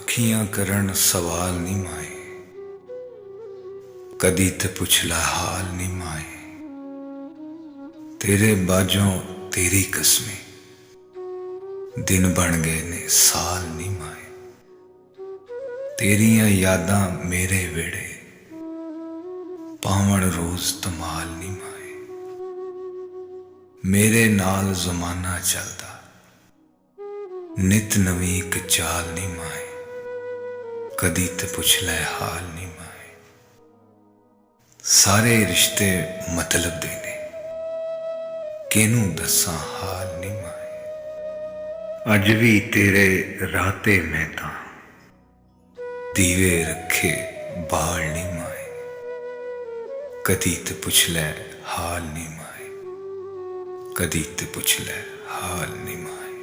अखियां करन सवाल नी माए, कदी ते पुछला हाल नी माए। तेरे बाजों तेरी कसमें दिन बन गए ने साल नी माए। तेरियां यादां मेरे वेड़े पावण रोज धमाल नी माए। मेरे नाल जमाना चलदा नित नवी एक चाल नी माए। कदी ते पुछ लै हाल नी माए। सारे रिश्ते मतलब दे ने, किनू दस्सां हाल नी माए। अज भी तेरे राते मैं तां दीवे रखे बाल नी माए। कदी ते पुछ लै हाल नी माए। कदी ते पुछ लै हाल नी माए।